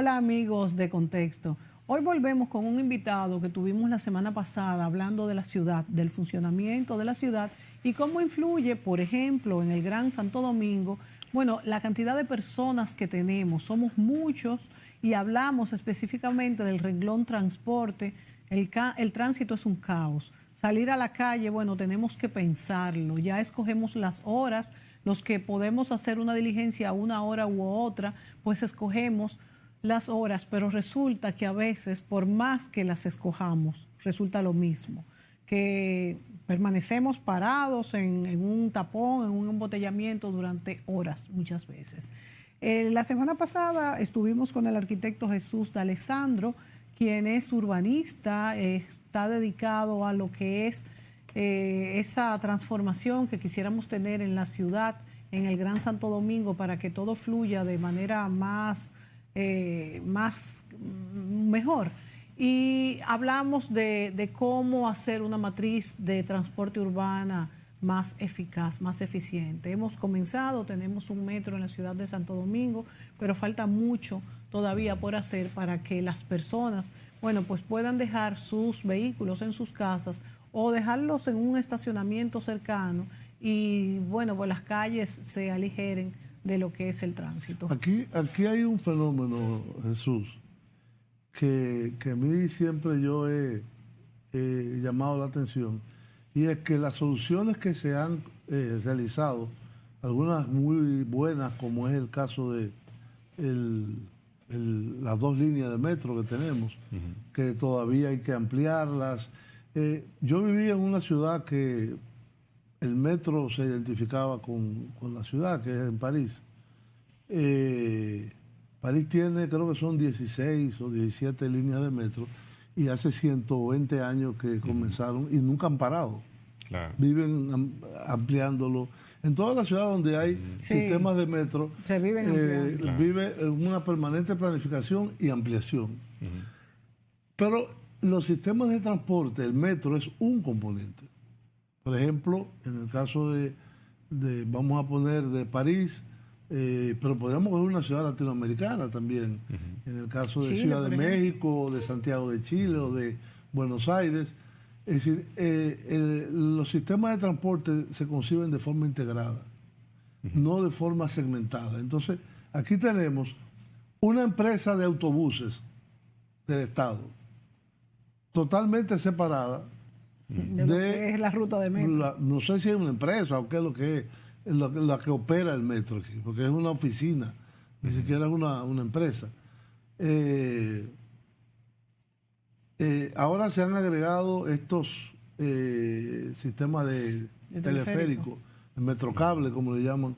Hola amigos de Contexto. Hoy volvemos con un invitado que tuvimos la semana pasada hablando de la ciudad, del funcionamiento de la ciudad y cómo influye, por ejemplo, en el Gran Santo Domingo. Bueno, la cantidad de personas que tenemos, somos muchos y hablamos específicamente del renglón transporte. El tránsito es un caos. Salir a la calle, bueno, tenemos que pensarlo. Ya escogemos las horas, los que podemos hacer una diligencia a una hora u otra, pues escogemos las horas, pero resulta que a veces, por más que las escojamos, resulta lo mismo, que permanecemos parados en un tapón, en un embotellamiento durante horas muchas veces. La semana pasada estuvimos con el arquitecto Jesús D'Alessandro, quien es urbanista, está dedicado a lo que es esa transformación que quisiéramos tener en la ciudad, en el Gran Santo Domingo, para que todo fluya de manera mejor. Y hablamos de cómo hacer una matriz de transporte urbana más eficaz, más eficiente. Hemos comenzado, tenemos un metro en la ciudad de Santo Domingo, pero falta mucho todavía por hacer para que las personas, bueno, pues puedan dejar sus vehículos en sus casas o dejarlos en un estacionamiento cercano y, bueno, pues las calles se aligeren de lo que es el tránsito. Aquí hay un fenómeno, Jesús, que a mí siempre yo he llamado la atención, y es que las soluciones que se han realizado, algunas muy buenas, como es el caso de las 2 líneas de metro que tenemos, que todavía hay que ampliarlas. Yo vivía en una ciudad que el metro se identificaba con la ciudad, que es en París. París tiene, creo que son 16 o 17 líneas de metro, y hace 120 años que comenzaron y nunca han parado. Claro. Viven ampliándolo. En toda la ciudad donde hay sistemas de metro, se vive una permanente planificación y ampliación. Pero los sistemas de transporte, el metro es un componente. Por ejemplo, en el caso de vamos a poner de París, pero podríamos coger una ciudad latinoamericana también. En el caso de Ciudad de México, de Santiago de Chile o de Buenos Aires. Es decir, los sistemas de transporte se conciben de forma integrada, no de forma segmentada. Entonces, aquí tenemos una empresa de autobuses del Estado, totalmente separada de lo que es la ruta de metro. No sé si es una empresa o qué es lo que es la que opera el metro aquí, porque es una oficina, ni siquiera es una empresa. Ahora se han agregado estos sistemas de teleférico, el metrocable, como le llaman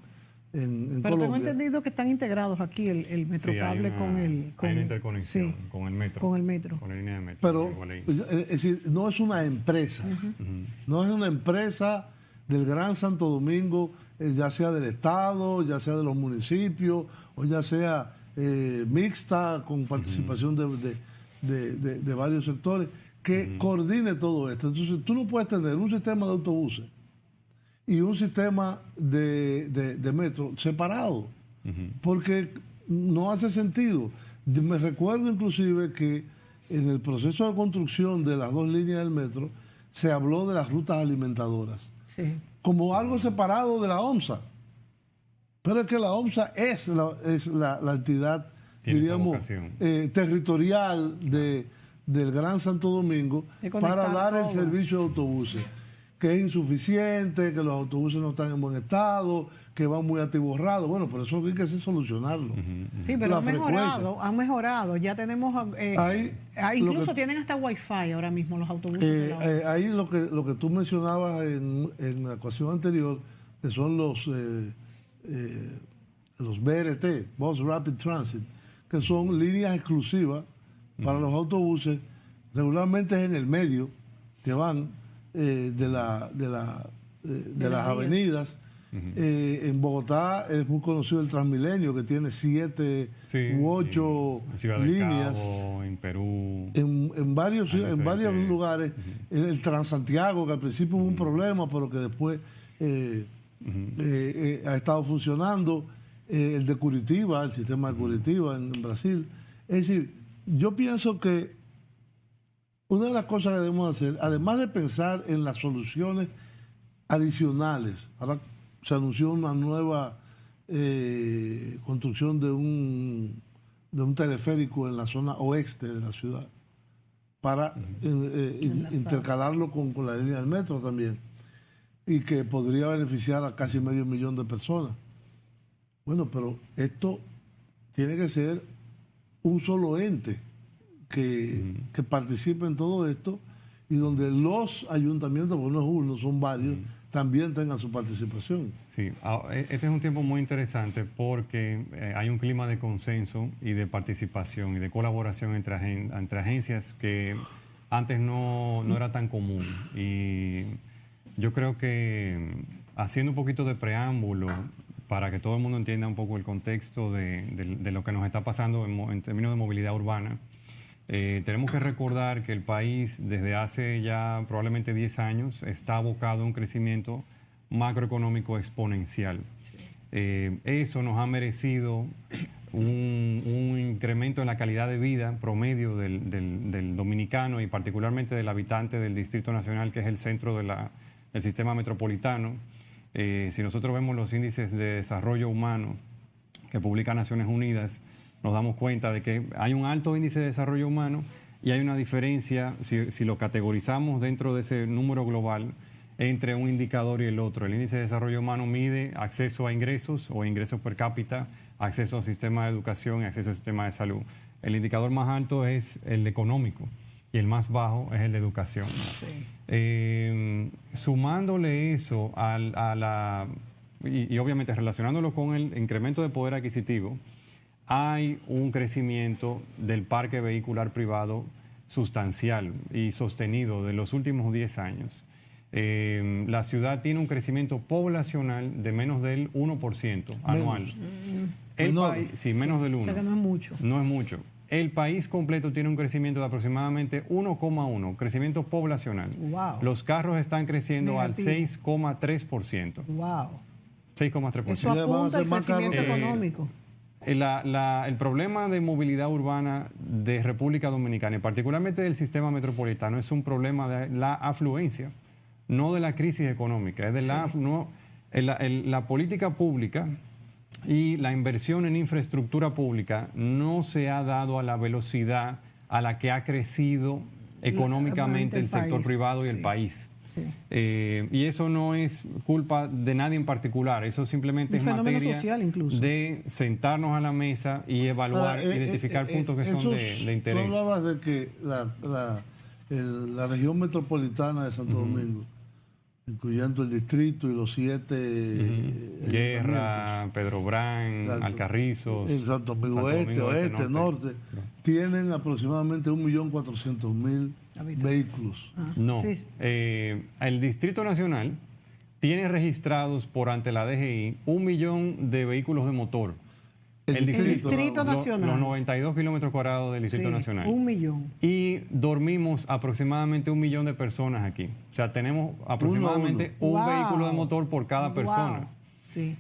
en Pero Colombia. tengo entendido que están integrados aquí el metrocable con hay una interconexión con el metro. Con el metro. Con la línea de metro. Pero, es decir, no es una empresa. No es una empresa del Gran Santo Domingo, ya sea del Estado, ya sea de los municipios, o ya sea mixta, con participación de varios sectores, que coordine todo esto. Entonces, tú no puedes tener un sistema de autobuses y un sistema de metro separado, porque no hace sentido. Me recuerdo inclusive que en el proceso de construcción de las 2 líneas del metro se habló de las rutas alimentadoras como algo separado de la OMSA, pero es que la OMSA es la entidad, diríamos, territorial del Gran Santo Domingo para dar el servicio de autobuses, que es insuficiente, que los autobuses no están en buen estado, que van muy atiborrados. Bueno, por eso hay que solucionarlo. Sí, pero han mejorado. Ya tenemos, incluso tienen hasta Wi-Fi ahora mismo los autobuses. Ahí lo que tú mencionabas en la ocasión anterior, que son los BRT, Bus Rapid Transit, que son líneas exclusivas para los autobuses, regularmente es en el medio, que van de las avenidas. En Bogotá es muy conocido el Transmilenio, que tiene 7 u 8 líneas. Cabo, en Perú. En varios lugares. El Transantiago, que al principio hubo un problema, pero que después ha estado funcionando. El de Curitiba, el sistema de Curitiba en Brasil. Es decir, yo pienso que una de las cosas que debemos hacer, además de pensar en las soluciones adicionales, ahora se anunció una nueva construcción de un teleférico en la zona oeste de la ciudad para intercalarlo con la línea del metro también, y que podría beneficiar a casi 500,000 de personas. Bueno, pero esto tiene que ser un solo ente que participe en todo esto y donde los ayuntamientos, porque no es uno, son varios, también tengan su participación. Sí, este es un tiempo muy interesante porque hay un clima de consenso y de participación y de colaboración entre agencias que antes no era tan común. Y yo creo que haciendo un poquito de preámbulo para que todo el mundo entienda un poco el contexto de lo que nos está pasando en términos de movilidad urbana, tenemos que recordar que el país desde hace ya probablemente 10 años está abocado a un crecimiento macroeconómico exponencial. Eso nos ha merecido un incremento en la calidad de vida promedio del dominicano y particularmente del habitante del Distrito Nacional, que es el centro del sistema metropolitano. Si nosotros vemos los índices de desarrollo humano que publica Naciones Unidas, nos damos cuenta de que hay un alto índice de desarrollo humano y hay una diferencia, si lo categorizamos dentro de ese número global, entre un indicador y el otro. El índice de desarrollo humano mide acceso a ingresos o ingresos per cápita, acceso al sistema de educación y acceso al sistema de salud. El indicador más alto es el económico y el más bajo es el de educación. Sí. Sumándole eso y obviamente relacionándolo con el incremento de poder adquisitivo, hay un crecimiento del parque vehicular privado sustancial y sostenido de los últimos 10 años. La ciudad tiene un crecimiento poblacional de menos del 1% anual. Sí, menos del 1%. O sea que no es mucho. No es mucho. El país completo tiene un crecimiento de aproximadamente 1,1%, crecimiento poblacional. Wow. Los carros están creciendo al 6,3%. Wow. 6,3%. Eso apunta al crecimiento económico. El problema de movilidad urbana de República Dominicana y particularmente del sistema metropolitano es un problema de la afluencia, no de la crisis económica, es de la política pública y la inversión en infraestructura pública no se ha dado a la velocidad a la que ha crecido económicamente el sector privado y el país. Sí. Y eso no es culpa de nadie en particular, eso simplemente es materia social, incluso, de sentarnos a la mesa y evaluar, identificar puntos que son de interés. Tú hablabas de que la región metropolitana de Santo Domingo, incluyendo el distrito y los 7... Guerra, Pedro Brán, Alcarrizos, Santo Domingo Oeste, Norte, tienen aproximadamente 1.400.000 vehículos. No, sí. El Distrito Nacional tiene registrados por ante la DGI 1 millón de vehículos de motor. El Distrito Nacional. Los 92 kilómetros cuadrados del Distrito Nacional. 1 millón. Y dormimos aproximadamente 1 millón de personas aquí. O sea, tenemos aproximadamente un vehículo de motor por cada persona. Sí.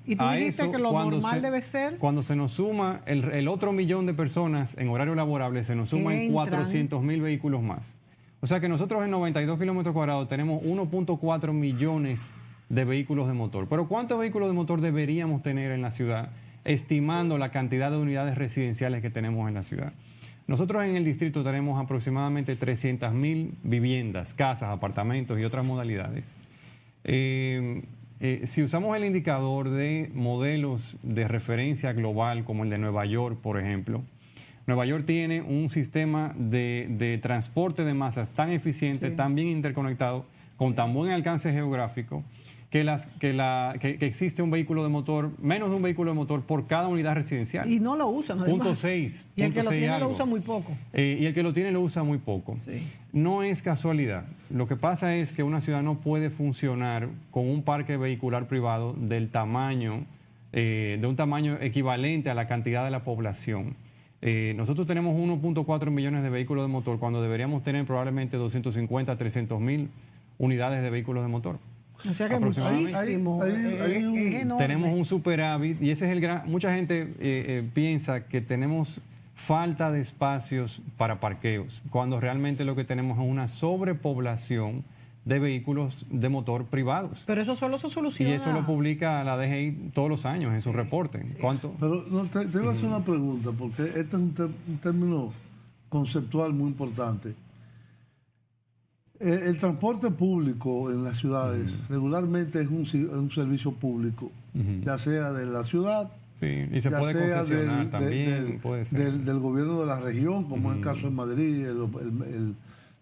Y tú dijiste que lo normal debe ser. Cuando se nos suma el otro 1 millón de personas en horario laborable, se nos suman 400.000 vehículos más. O sea que nosotros en 92 kilómetros cuadrados tenemos 1.4 millones de vehículos de motor. Pero ¿cuántos vehículos de motor deberíamos tener en la ciudad, estimando la cantidad de unidades residenciales que tenemos en la ciudad? Nosotros en el distrito tenemos aproximadamente 300.000 viviendas, casas, apartamentos y otras modalidades. Si usamos el indicador de modelos de referencia global como el de Nueva York, por ejemplo, Nueva York tiene un sistema de transporte de masas tan eficiente, tan bien interconectado, con tan buen alcance geográfico, que existe un vehículo de motor, menos de un vehículo de motor por cada unidad residencial. Y no lo usan, además. 0.6. Y el que lo tiene lo usa muy poco. Y el que lo tiene lo usa muy poco. Sí. No es casualidad. Lo que pasa es que una ciudad no puede funcionar con un parque vehicular privado del tamaño, de un tamaño equivalente a la cantidad de la población. Nosotros tenemos 1.4 millones de vehículos de motor cuando deberíamos tener probablemente 250 a 300.000 unidades de vehículos de motor. O sea que muchísimo. Tenemos un superávit y ese es el gran... Mucha gente piensa que tenemos falta de espacios para parqueos, cuando realmente lo que tenemos es una sobrepoblación de vehículos de motor privados. Pero eso solo se soluciona. Y eso lo publica la DGI todos los años en su reporte. ¿Cuánto? Pero no, te iba a hacer una pregunta, porque este es un término conceptual muy importante. El transporte público en las ciudades regularmente es un servicio público, ya sea de la ciudad, sí, y se puede concesionar también, puede ser. Del gobierno de la región, como es el caso de Madrid,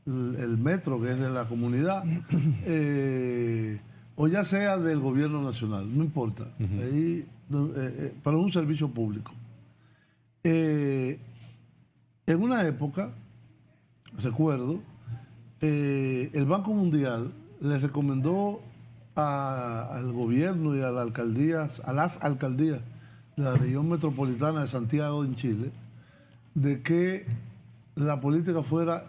el metro, que es de la comunidad, o ya sea del gobierno nacional, no importa, ahí, pero es un servicio público. En una época, recuerdo, el Banco Mundial le recomendó al gobierno y a las alcaldías de la región metropolitana de Santiago en Chile, de que la política fuera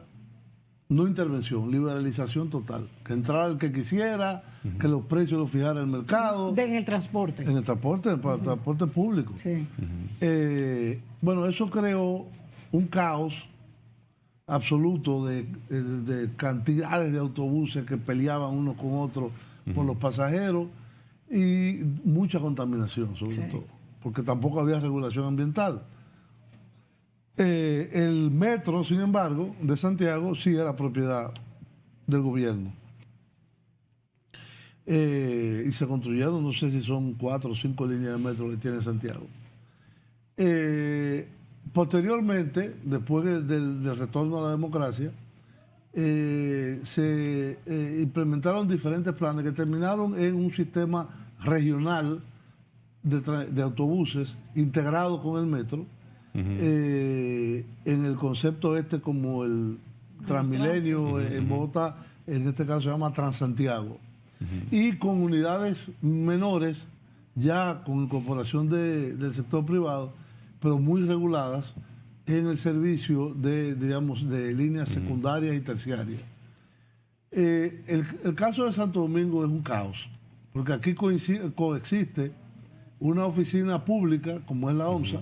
no intervención, liberalización total, que entrara el que quisiera, que los precios los fijara el mercado. En el transporte. En el transporte, para el transporte público. Sí. Bueno, eso creó un caos absoluto de cantidades de autobuses que peleaban unos con otros por los pasajeros y mucha contaminación, sobre todo, porque tampoco había regulación ambiental. El metro, sin embargo, de Santiago sí era propiedad del gobierno. Y se construyeron, no sé si son 4 o 5 líneas de metro que tiene Santiago. Posteriormente, después del retorno a la democracia, se implementaron diferentes planes que terminaron en un sistema regional de autobuses integrado con el metro, en el concepto como el Transmilenio en Bogotá, en este caso se llama Transantiago, y con unidades menores, ya con incorporación del sector privado, pero muy reguladas en el servicio de líneas secundarias y terciarias. El caso de Santo Domingo es un caos, porque aquí coexiste una oficina pública, como es la OMSA,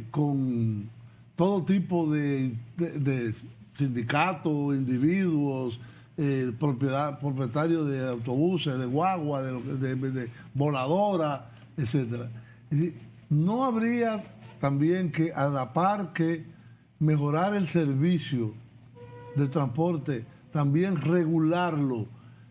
con todo tipo de sindicatos, individuos, propietarios de autobuses, de guagua, de voladoras, etc. ¿No habría también que, a la par que mejorar el servicio de transporte, también regularlo,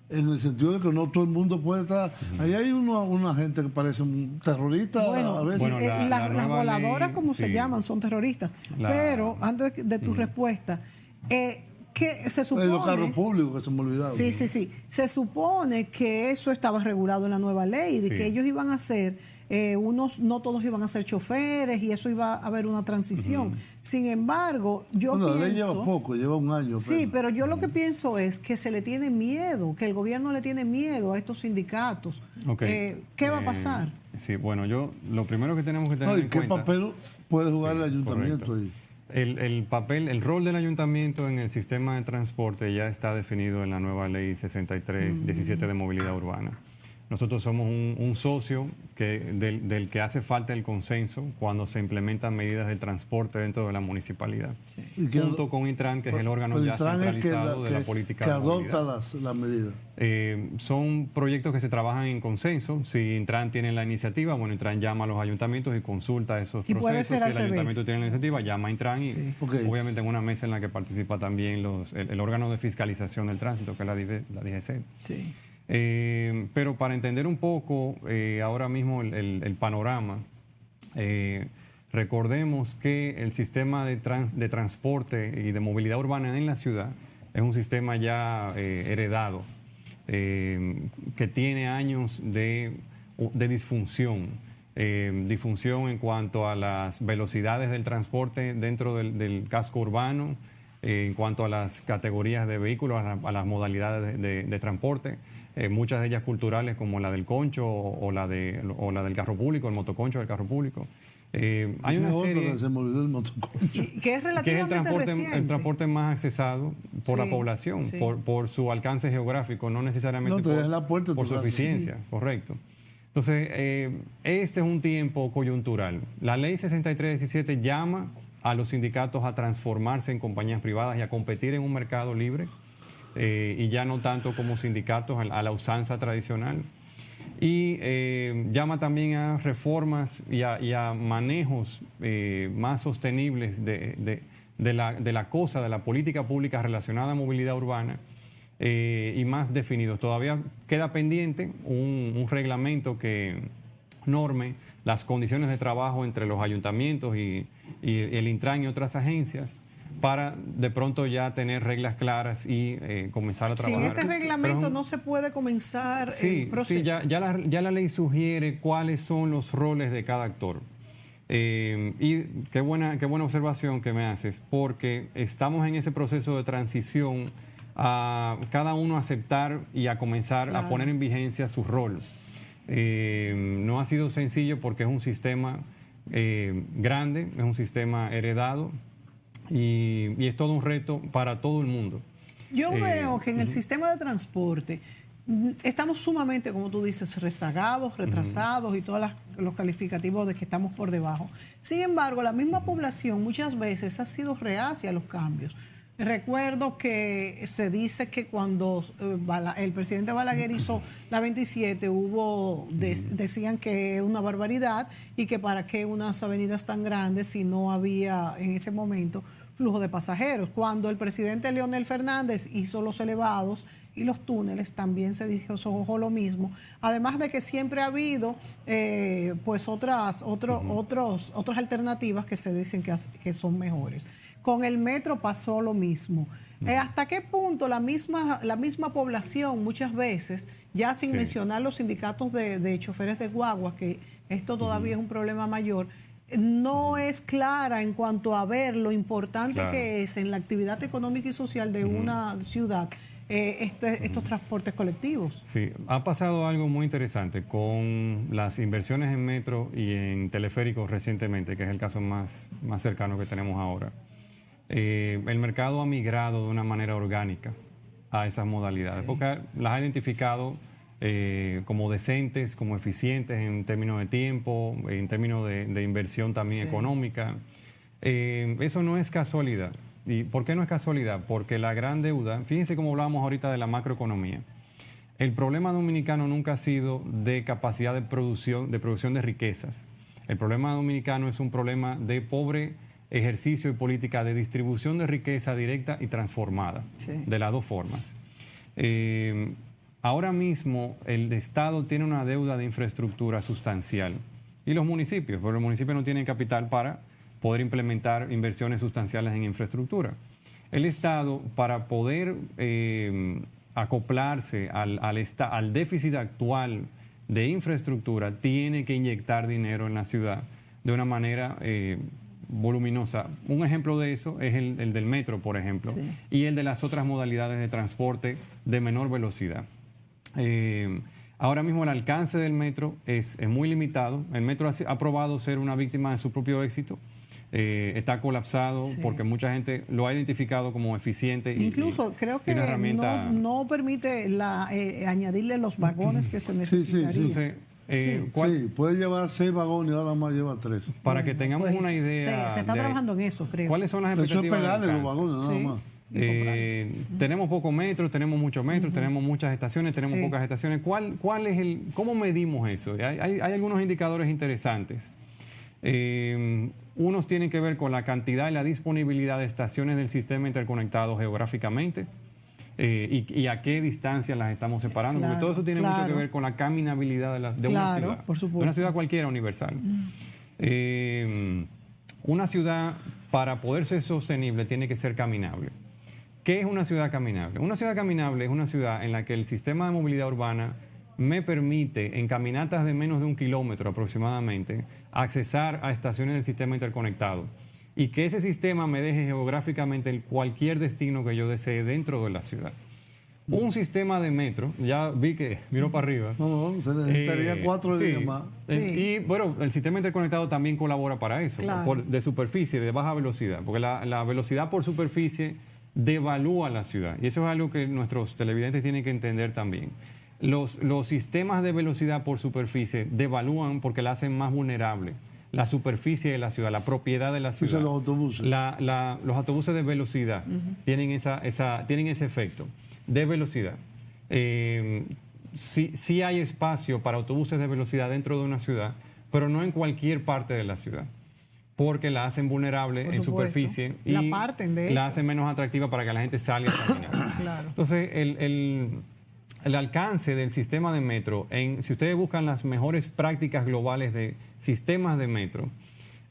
en el sentido de que no todo el mundo puede estar? Ahí hay una gente que parece un terrorista a veces. Bueno, las voladoras, como se llaman, son terroristas. Pero, antes de tu respuesta, que se supone... Los carros públicos, que se me olvidaron. Sí. Se supone que eso estaba regulado en la nueva ley, de que ellos iban a ser... no todos iban a ser choferes y eso iba a haber una transición. Sin embargo, pienso... La ley lleva poco, lleva un año. Sí, pero yo lo que pienso es que se le tiene miedo, que el gobierno le tiene miedo a estos sindicatos. ¿Qué va a pasar? Sí, bueno, lo primero que tenemos que tener en ¿Qué cuenta... papel puede jugar el ayuntamiento ahí? El rol del ayuntamiento en el sistema de transporte ya está definido en la nueva ley 63-17 de movilidad urbana. Nosotros somos un socio del que hace falta el consenso cuando se implementan medidas de transporte dentro de la municipalidad. Sí. Junto con Intran, que es el órgano ya centralizado de la política que de movilidad. adopta las medidas. Son proyectos que se trabajan en consenso. Si Intran tiene la iniciativa, bueno, Intran llama a los ayuntamientos y consulta esos procesos. Si el ayuntamiento tiene la iniciativa, llama a Intran y obviamente en una mesa en la que participa también el órgano de fiscalización del tránsito, que es la DGC. Sí. Pero para entender un poco ahora mismo el panorama, recordemos que el sistema de transporte y de movilidad urbana en la ciudad es un sistema ya heredado, que tiene años de disfunción. Disfunción en cuanto a las velocidades del transporte dentro del casco urbano, en cuanto a las categorías de vehículos, a las modalidades de transporte. Muchas de ellas culturales, como la del concho o la del carro público, el motoconcho del carro público. Hay una serie se me olvidó el motoconcho. Que es relativamente el transporte más accesado por la población, por su alcance geográfico, no necesariamente por su eficiencia, correcto. Entonces, este es un tiempo coyuntural. La ley 6317 llama a los sindicatos a transformarse en compañías privadas y a competir en un mercado libre, y ya no tanto como sindicatos a la usanza tradicional. Y llama también a reformas y a manejos más sostenibles de la cosa, de la política pública relacionada a movilidad urbana, y más definidos. Todavía queda pendiente un reglamento que norme las condiciones de trabajo entre los ayuntamientos y el Intran y otras agencias, para de pronto ya tener reglas claras y comenzar a trabajar. Sin este reglamento no se puede comenzar el proceso. Sí, ya la ley sugiere cuáles son los roles de cada actor. Y qué buena observación que me haces, porque estamos en ese proceso de transición a cada uno aceptar y a comenzar a poner en vigencia sus roles. No ha sido sencillo porque es un sistema grande, es un sistema heredado, y es todo un reto para todo el mundo. Yo veo que en el sistema de transporte estamos sumamente, como tú dices, rezagados, retrasados y todos los calificativos de que estamos por debajo. Sin embargo, la misma población muchas veces ha sido reacia a los cambios. Recuerdo que se dice que cuando el presidente Balaguer hizo la 27 decían que es una barbaridad y que para qué unas avenidas tan grandes si no había en ese momento flujo de pasajeros. Cuando el presidente Leonel Fernández hizo los elevados y los túneles, también se dijo lo mismo. Además de que siempre ha habido pues otras alternativas que se dicen que son mejores. Con el metro pasó lo mismo. ¿Hasta qué punto la misma población muchas veces, ya sin mencionar los sindicatos de choferes de guagua, que esto todavía es un problema mayor, no es clara en cuanto a ver lo importante que es en la actividad económica y social de una ciudad estos transportes colectivos? Sí, ha pasado algo muy interesante con las inversiones en metro y en teleféricos recientemente, que es el caso más cercano que tenemos ahora. El mercado ha migrado de una manera orgánica a esas modalidades, porque las ha identificado como decentes, como eficientes en términos de tiempo, en términos de inversión también económica. Eso no es casualidad. ¿Y por qué no es casualidad? Porque la gran deuda, fíjense cómo hablábamos ahorita de la macroeconomía. El problema dominicano nunca ha sido de capacidad de producción de riquezas. El problema dominicano es un problema de pobre ejercicio y política de distribución de riqueza directa y transformada, de las dos formas. Ahora mismo el Estado tiene una deuda de infraestructura sustancial, y los municipios, porque los municipios no tienen capital para poder implementar inversiones sustanciales en infraestructura. El Estado, para poder acoplarse al déficit actual de infraestructura, tiene que inyectar dinero en la ciudad de una manera voluminosa. Un ejemplo de eso es el del metro, por ejemplo, y el de las otras modalidades de transporte de menor velocidad. Ahora mismo el alcance del metro es muy limitado. El metro ha probado ser una víctima de su propio éxito. Está colapsado porque mucha gente lo ha identificado como eficiente. Incluso creo que no permite añadirle los vagones que se necesitarían. Sí, puede llevar 6 vagones y ahora más lleva 3. Para que tengamos una idea. Se está trabajando en eso, creo. ¿Cuáles son las expectativas? Eso es pegarle los vagones, nada más. Tenemos pocos metros, tenemos muchos metros, tenemos muchas estaciones, tenemos pocas estaciones. ¿Cómo medimos eso? Hay algunos indicadores interesantes. Unos tienen que ver con la cantidad y la disponibilidad de estaciones del sistema interconectado geográficamente. Y a qué distancia las estamos separando, porque todo eso tiene mucho que ver con la caminabilidad de una ciudad, por supuesto. De una ciudad cualquiera universal. Una ciudad, para poder ser sostenible, tiene que ser caminable. ¿Qué es una ciudad caminable? Una ciudad caminable es una ciudad en la que el sistema de movilidad urbana me permite, en caminatas de menos de 1 kilómetro aproximadamente, accesar a estaciones del sistema interconectado, y que ese sistema me deje geográficamente cualquier destino que yo desee dentro de la ciudad. Un sistema de metro, ya vi que miro para arriba. No, se necesitaría 4 días más. Y bueno, el sistema interconectado también colabora para eso, de superficie, de baja velocidad, porque la velocidad por superficie devalúa la ciudad, y eso es algo que nuestros televidentes tienen que entender también. los sistemas de velocidad por superficie devalúan porque la hacen más vulnerable. La superficie de la ciudad, la propiedad de la ciudad. Entonces, los autobuses. Los autobuses de velocidad tienen ese efecto de velocidad. Sí hay espacio para autobuses de velocidad dentro de una ciudad, pero no en cualquier parte de la ciudad, porque la hacen vulnerable Por en supuesto. superficie y La parten, de la hecho. hacen menos atractiva para que la gente salga a caminar. Claro. Entonces, el alcance del sistema de metro, si ustedes buscan las mejores prácticas globales de sistemas de metro,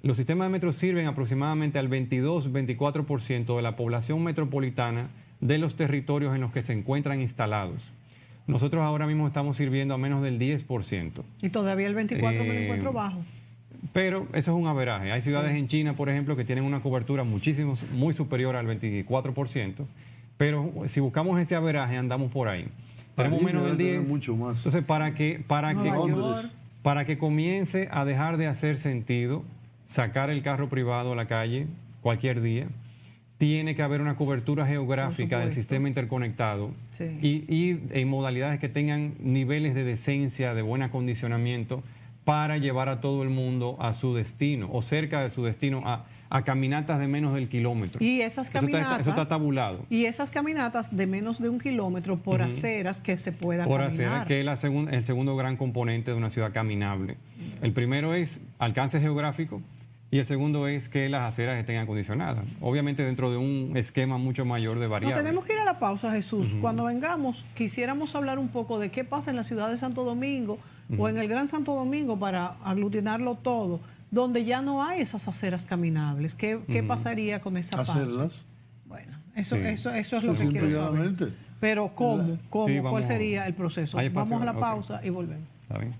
los sistemas de metro sirven aproximadamente al 22-24% de la población metropolitana de los territorios en los que se encuentran instalados. Nosotros ahora mismo estamos sirviendo a menos del 10%. Y todavía el 24 me lo encuentro bajo. Pero eso es un averaje. Hay ciudades en China, por ejemplo, que tienen una cobertura muy superior al 24%. Pero si buscamos ese averaje, andamos por ahí. Tenemos Allí menos del debe tener 10. mucho más. Entonces, Nueva York. para que comience a dejar de hacer sentido sacar el carro privado a la calle cualquier día, tiene que haber una cobertura geográfica del supuesto. sistema interconectado Sí. y en modalidades que tengan niveles de decencia, de buen acondicionamiento, para llevar a todo el mundo a su destino o cerca de su destino a caminatas de menos del kilómetro. Y esas caminatas. Eso está tabulado. Y esas caminatas de menos de 1 kilómetro por aceras que se pueda Por caminar. acera, que es el segundo gran componente de una ciudad caminable. El primero es alcance geográfico y el segundo es que las aceras estén acondicionadas. Obviamente dentro de un esquema mucho mayor de No, variables. tenemos que ir a la pausa, Jesús. Cuando vengamos, quisiéramos hablar un poco de qué pasa en la ciudad de Santo Domingo o en el Gran Santo Domingo para aglutinarlo todo, donde ya no hay esas aceras caminables. ¿Qué pasaría con esa parte? Hacerlas. Bueno, eso Sí. es lo Sí, que simple quiero y saber. llanamente. Pero ¿cómo? Sí, ¿Cuál vamos- sería el proceso? ¿Hay espacio? Vamos a la Ok. pausa y volvemos. ¿Está bien?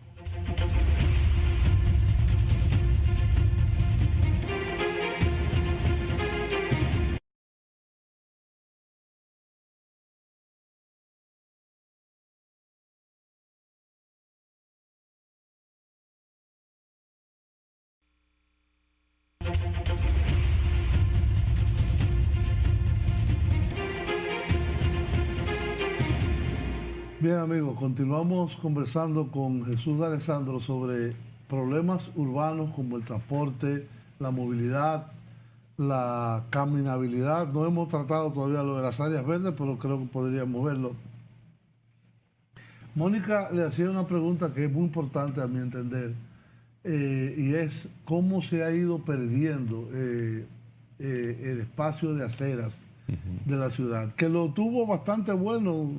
Bien, amigos, continuamos conversando con Jesús de Alessandro sobre problemas urbanos como el transporte, la movilidad, la caminabilidad. No hemos tratado todavía lo de las áreas verdes, pero creo que podríamos verlo. Mónica le hacía una pregunta que es muy importante a mi entender, y es cómo se ha ido perdiendo el espacio de aceras de la ciudad, que lo tuvo bastante bueno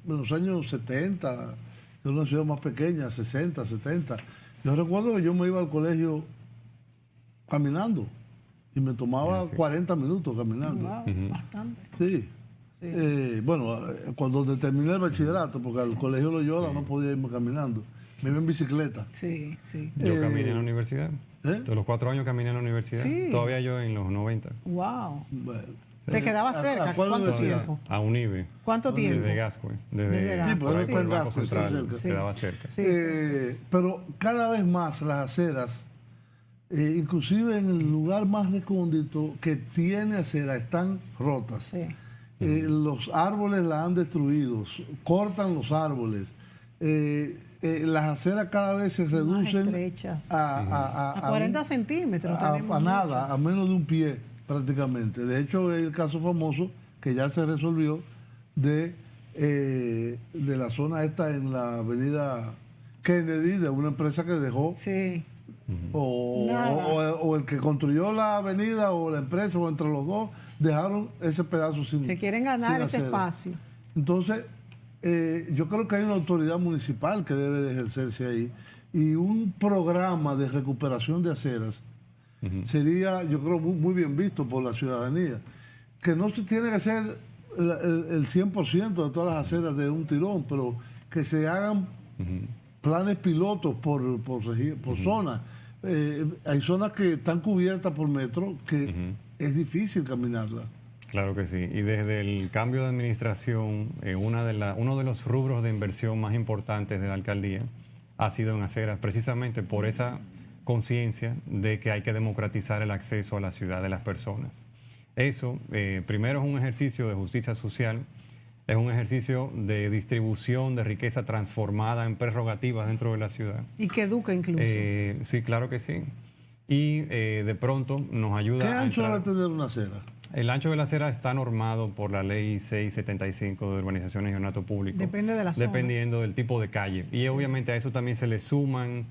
en los años 70, de una ciudad más pequeña, 60, 70. Yo recuerdo que yo me iba al colegio caminando y me tomaba 40 minutos caminando. Wow, bastante. Sí. Sí. Bueno, cuando terminé el bachillerato, porque al colegio Loyola no podía irme caminando, me iba en bicicleta. Sí, sí. Yo caminé en la universidad. De los 4 años caminé en la universidad. Sí. Todavía yo en los 90. Wow. Bueno, ¿Te quedaba ¿a cerca? cuál ¿Cuánto universidad? tiempo? A UNIVE. ¿Cuánto tiempo? Desde Gascue. Desde Desde Gascue. por ahí Sí, por el pues, Banco está Central. cerca. Sí. Quedaba cerca. Sí. Pero cada vez más las aceras, inclusive en el lugar más recóndito que tiene acera, están rotas. Sí. Los árboles la han destruido, cortan los árboles. Las aceras cada vez se reducen estrechas. a 40 centímetros. tenemos a nada, muchas. a menos de un pie prácticamente. De hecho, el caso famoso que ya se resolvió de la zona esta en la avenida Kennedy, de una empresa que dejó, Sí. o el que construyó la avenida o la empresa o entre los dos, dejaron ese pedazo sin Se quieren ganar sin ese acera. espacio. Entonces, yo creo que hay una autoridad municipal que debe de ejercerse ahí y un programa de recuperación de aceras sería, yo creo, muy bien visto por la ciudadanía. Que no se tiene que hacer el 100% de todas las aceras de un tirón, pero que se hagan planes pilotos por zonas. Hay zonas que están cubiertas por metro que es difícil caminarlas. Claro que sí. Y desde el cambio de administración, uno de los rubros de inversión más importantes de la alcaldía ha sido en aceras, precisamente por esa conciencia de que hay que democratizar el acceso a la ciudad de las personas. Eso, primero, es un ejercicio de justicia social Es un ejercicio de distribución de riqueza transformada en prerrogativas dentro de la ciudad. Y que educa incluso. Sí, claro que sí. Y de pronto nos ayuda ¿Qué a ancho entrar- va a tener una acera? El ancho de la acera está normado por la ley 675 de urbanizaciones y ornato público. Depende de la zona. Dependiendo del tipo de calle. Y obviamente a eso también se le suman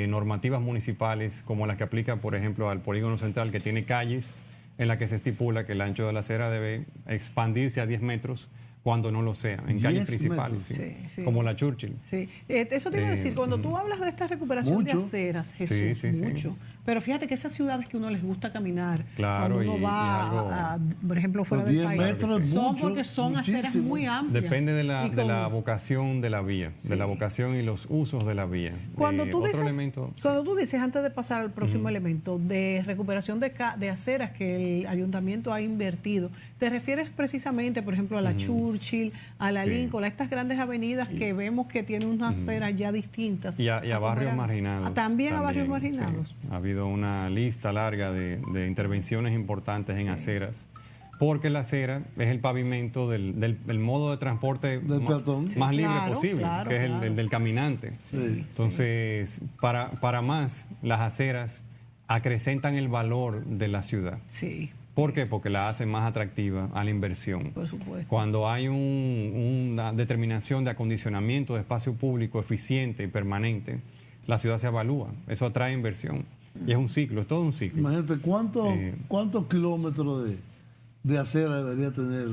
normativas municipales como las que aplica, por ejemplo, al polígono central, que tiene calles en las que se estipula que el ancho de la acera debe expandirse a 10 metros cuando no lo sea, en 10 calles principales, metros. sí, Sí, sí. como la Churchill. Sí, eso te iba a decir, cuando tú hablas de esta recuperación de mucho. aceras, Jesús, Sí, sí. mucho. Pero fíjate que esas ciudades que uno les gusta caminar, Claro, cuando uno y va, algo- por ejemplo, fuera Los del 10 país, metros es son mucho, porque son aceras muchísimo. muy amplias. Depende de la, Y de la con- vocación de la vía, de la vocación y los usos de la vía. Cuando tú Otro dices, elemento, sí. cuando tú dices, antes de pasar al próximo elemento, de recuperación de aceras que el ayuntamiento ha invertido, ¿te refieres precisamente, por ejemplo, a la Churchill, a la Sí. Lincoln, a estas grandes avenidas que vemos que tienen unas aceras ya distintas? Y a como barrios eran? marginados. También a barrios sí. marginados. Ha habido una lista larga de intervenciones importantes en aceras, porque la acera es el pavimento del modo de transporte Del peatón. más Sí, libre claro, posible, claro, que es claro. el del caminante. Sí. Entonces, para más, las aceras acrecentan el valor de la ciudad. Sí, ¿Por qué? Porque la hacen más atractiva a la inversión. por supuesto. Cuando hay una determinación de acondicionamiento de espacio público eficiente y permanente, la ciudad se evalúa. Eso atrae inversión. Y es un ciclo, es todo un ciclo. Imagínate, ¿cuántos kilómetros de acera debería tener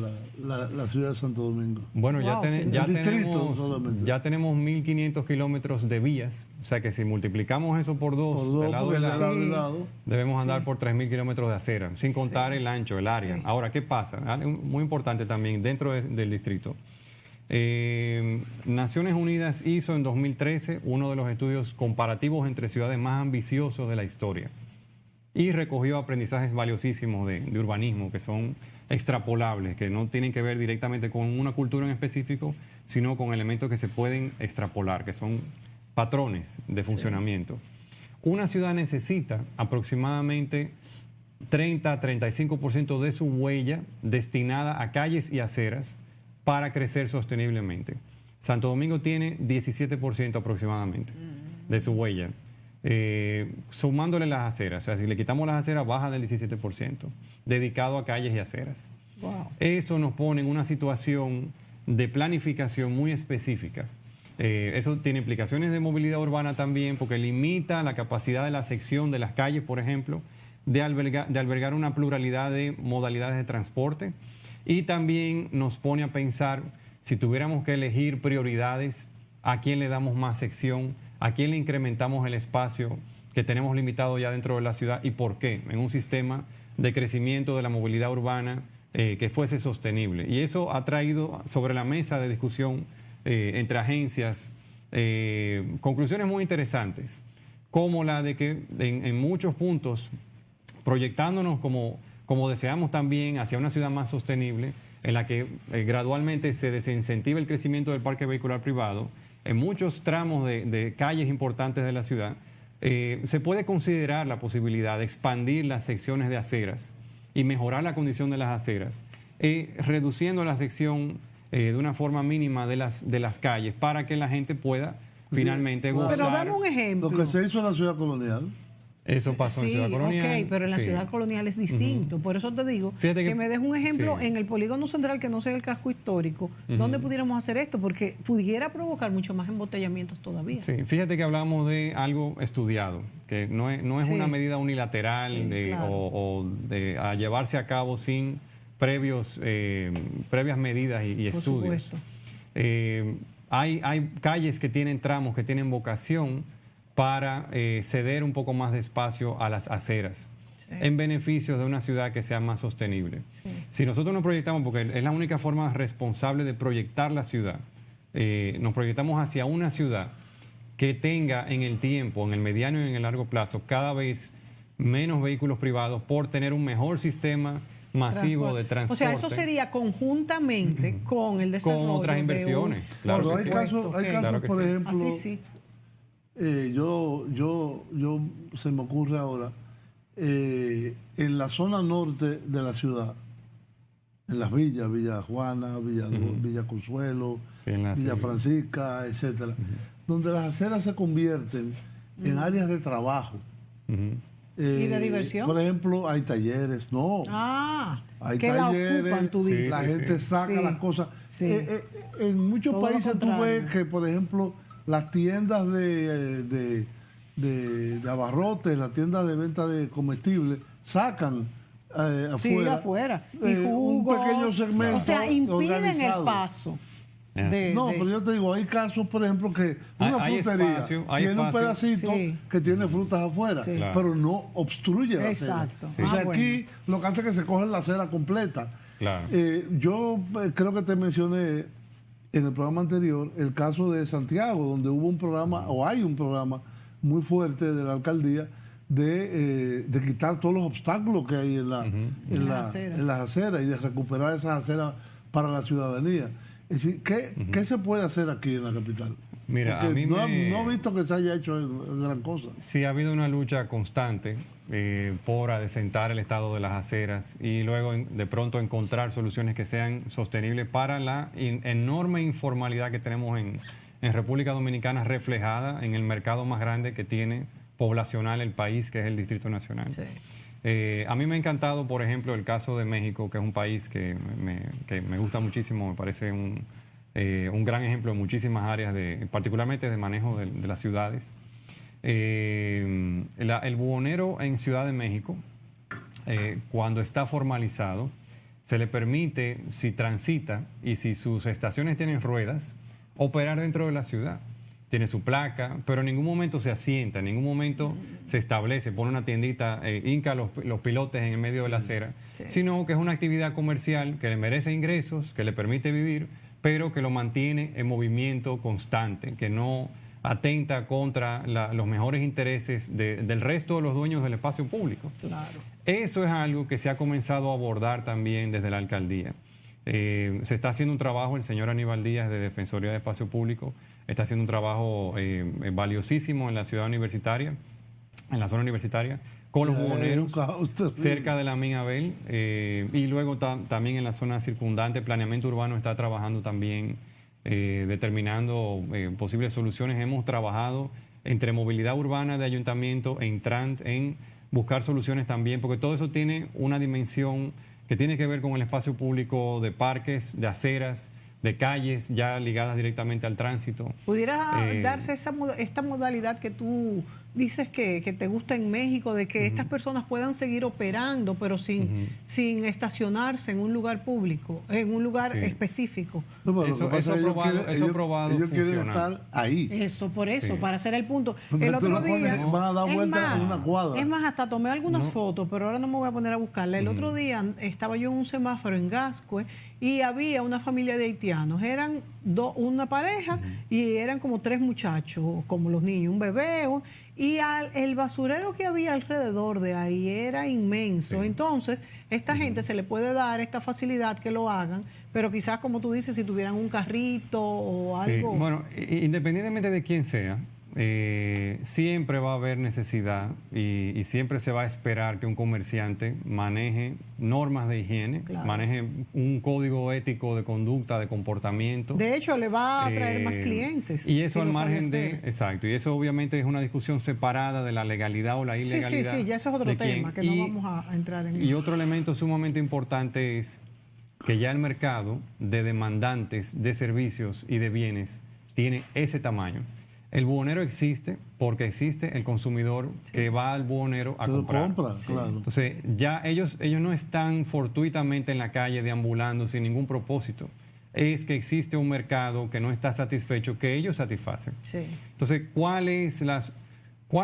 la ciudad de Santo Domingo? Bueno, Wow, sí. El distrito solamente. ya tenemos 1.500 kilómetros de vías. O sea que si multiplicamos eso por dos, Por dos, del lado porque de de la- lado y lado. debemos andar por 3.000 kilómetros de acera, sin contar el ancho, el área. Sí. Ahora, ¿qué pasa? Muy importante también dentro del distrito. Naciones Unidas hizo en 2013 uno de los estudios comparativos entre ciudades más ambiciosos de la historia y recogió aprendizajes valiosísimos de urbanismo que son extrapolables, que no tienen que ver directamente con una cultura en específico, sino con elementos que se pueden extrapolar, que son patrones de funcionamiento. Una ciudad necesita aproximadamente 30-35% de su huella destinada a calles y aceras para crecer sosteniblemente. Santo Domingo tiene 17% aproximadamente de su huella, sumándole las aceras. O sea, si le quitamos las aceras, baja del 17%, dedicado a calles y aceras. Wow. Eso nos pone en una situación de planificación muy específica. Eso tiene implicaciones de movilidad urbana también, porque limita la capacidad de la sección de las calles, por ejemplo, de albergar una pluralidad de modalidades de transporte. Y también nos pone a pensar, si tuviéramos que elegir prioridades, a quién le damos más sección, a quién le incrementamos el espacio que tenemos limitado ya dentro de la ciudad y por qué, en un sistema de crecimiento de la movilidad urbana que fuese sostenible. Y eso ha traído sobre la mesa de discusión entre agencias conclusiones muy interesantes, como la de que en muchos puntos, proyectándonos como deseamos también hacia una ciudad más sostenible, en la que gradualmente se desincentiva el crecimiento del parque vehicular privado, en muchos tramos de calles importantes de la ciudad, se puede considerar la posibilidad de expandir las secciones de aceras y mejorar la condición de las aceras, reduciendo la sección de una forma mínima de las calles para que la gente pueda finalmente gozar. Pero dame un Lo ejemplo. que se hizo en la ciudad colonial. Eso pasó en Sí, Ciudad Colonial. ok, pero en la sí. ciudad colonial es distinto. Por eso te digo Fíjate que que- me des un ejemplo sí. en el polígono central que no sea el casco histórico, ¿dónde pudiéramos hacer esto? Porque pudiera provocar mucho más embotellamientos todavía. Sí, fíjate que hablamos de algo estudiado, que no es Sí. una medida unilateral Sí, claro. o de a llevarse a cabo sin previas medidas y Por estudios. supuesto. Hay calles que tienen tramos, que tienen vocación para ceder un poco más de espacio a las aceras, Sí. en beneficio de una ciudad que sea más sostenible. Sí. Si nosotros nos proyectamos, porque es la única forma responsable de proyectar la ciudad, nos proyectamos hacia una ciudad que tenga en el tiempo, en el mediano y en el largo plazo, cada vez menos vehículos privados por tener un mejor sistema masivo de transporte. O sea, eso sería conjuntamente con el desarrollo Con otras de inversiones, un- claro Pero que hay sí. casos, hay Ok. casos, Claro que por sí. ejemplo, Así sí. yo se me ocurre ahora, en la zona norte de la ciudad, en las villas, Villa Juana, Villa Consuelo, Sí, en la Villa ciudad. Francisca, etcétera, donde las aceras se convierten en áreas de trabajo. ¿Y de diversión? Por ejemplo, hay talleres, no. Hay que la talleres, ocupan, tú dices. la gente saca Sí, las cosas. sí. En muchos Todo lo países tú contrario. ves que, por ejemplo, las tiendas de abarrotes, las tiendas de venta de comestibles, sacan Sí, afuera, afuera. Y un jugos. pequeño segmento O sea, impiden organizado. el paso. Es así. No, pero yo te digo, hay casos, por ejemplo, que una Hay frutería espacio, hay tiene un espacio. pedacito Sí. que tiene frutas afuera, Sí. Claro. pero no obstruye la acera. Exacto. O sea, Ah, aquí lo que hace es que se coge la acera completa. Claro. Yo creo que te mencioné en el programa anterior el caso de Santiago, donde hubo un programa, o hay un programa muy fuerte de la alcaldía de quitar todos los obstáculos que hay en las aceras y de recuperar esas aceras para la ciudadanía. Es decir, ¿qué se puede hacer aquí en la capital? Mira, Porque a mí no me- he visto que se haya hecho gran cosa. Sí, ha habido una lucha constante por adecentar el estado de las aceras y luego de pronto encontrar soluciones que sean sostenibles para la enorme informalidad que tenemos en República Dominicana, reflejada en el mercado más grande que tiene poblacional el país, que es el Distrito Nacional. Sí. A mí me ha encantado, por ejemplo, el caso de México, que es un país que me gusta muchísimo, me parece un gran ejemplo en muchísimas áreas, particularmente de manejo de las ciudades. El buhonero en Ciudad de México, cuando está formalizado, se le permite, si transita y si sus estaciones tienen ruedas, operar dentro de la ciudad. Tiene su placa, pero en ningún momento se asienta, en ningún momento se establece, pone una tiendita, hinca los pilotes en el medio de la acera, sino que es una actividad comercial que le merece ingresos, que le permite vivir, pero que lo mantiene en movimiento constante, que no atenta contra los mejores intereses del resto de los dueños del espacio público. Claro. Eso es algo que se ha comenzado a abordar también desde la alcaldía. Se está haciendo un trabajo, el señor Aníbal Díaz de Defensoría de Espacio Público está haciendo un trabajo valiosísimo en la ciudad universitaria, en la zona universitaria, con los buhoneros cerca de la Minabel y luego también en la zona circundante. Planeamiento Urbano está trabajando también determinando posibles soluciones. Hemos trabajado entre movilidad urbana de ayuntamiento e Intrant en buscar soluciones también, porque todo eso tiene una dimensión que tiene que ver con el espacio público de parques, de aceras, de calles ya ligadas directamente al tránsito. ¿Pudiera darse esta modalidad que tú dices que te gusta en México, de que estas personas puedan seguir operando, pero sin estacionarse en un lugar público, en un lugar específico? No, pero Eso lo que pasa es que eso probado ellos quieren funciona. estar ahí. Eso, por eso, Sí. para hacer el punto. Porque El tú otro lo pones, día... van a dar es vueltas más, en una cuadra. Es más, hasta tomé algunas fotos, pero ahora no me voy a poner a buscarla. El otro día estaba yo en un semáforo en Gascue y había una familia de haitianos. Eran una pareja y eran como 3 muchachos, como los niños, un bebé. Y el basurero que había alrededor de ahí era inmenso. Sí. Entonces, esta gente se le puede dar esta facilidad que lo hagan, pero quizás, como tú dices, si tuvieran un carrito o Sí, algo. bueno, independientemente de quién sea, siempre va a haber necesidad y siempre se va a esperar que un comerciante maneje normas de higiene, Claro. maneje un código ético de conducta, de comportamiento. De hecho, le va a traer más clientes. Y eso si al lo sabe margen de... hacer. Exacto, y eso obviamente es una discusión separada de la legalidad o la Sí, ilegalidad. sí, ya eso es otro de quién. tema, que no vamos a entrar en Y otro elemento sumamente importante es que ya el mercado de demandantes de servicios y de bienes tiene ese tamaño. El buhonero existe porque existe el consumidor que va al buhonero a Que lo comprar. compra, claro. Entonces, ya ellos no están fortuitamente en la calle deambulando sin ningún propósito. Es que existe un mercado que no está satisfecho, que ellos satisfacen. Sí. Entonces, ¿cuál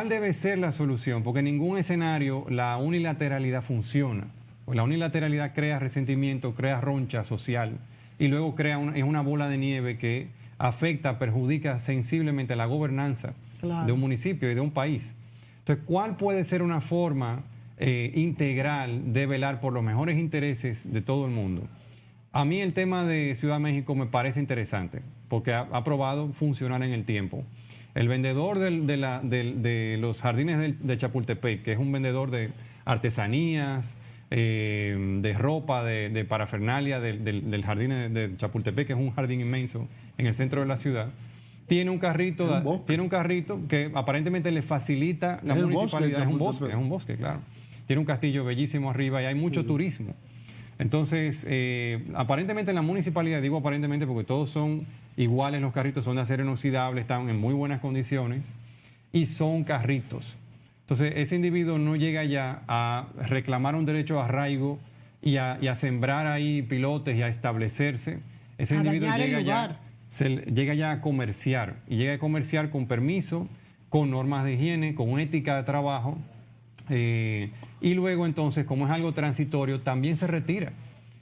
debe ser la solución? Porque en ningún escenario la unilateralidad funciona. La unilateralidad crea resentimiento, crea roncha social y luego es una bola de nieve que afecta, perjudica sensiblemente la gobernanza de un municipio y de un país. Entonces, ¿cuál puede ser una forma integral de velar por los mejores intereses de todo el mundo? A mí el tema de Ciudad de México me parece interesante porque ha probado funcionar en el tiempo. El vendedor de los jardines de Chapultepec, que es un vendedor de artesanías, de ropa, de parafernalia del jardín de Chapultepec, que es un jardín inmenso en el centro de la ciudad. Tiene un carrito que aparentemente le facilita la municipalidad. Es un bosque, claro. Tiene un castillo bellísimo arriba y hay mucho turismo. Entonces, aparentemente la municipalidad, digo aparentemente porque todos son iguales, los carritos son de acero inoxidable, están en muy buenas condiciones y son carritos. Entonces, ese individuo no llega ya a reclamar un derecho a arraigo y a sembrar ahí pilotes y a establecerse. Ese individuo llega ya a comerciar, y llega a comerciar con permiso, con normas de higiene, con una ética de trabajo, y luego entonces, como es algo transitorio, también se retira.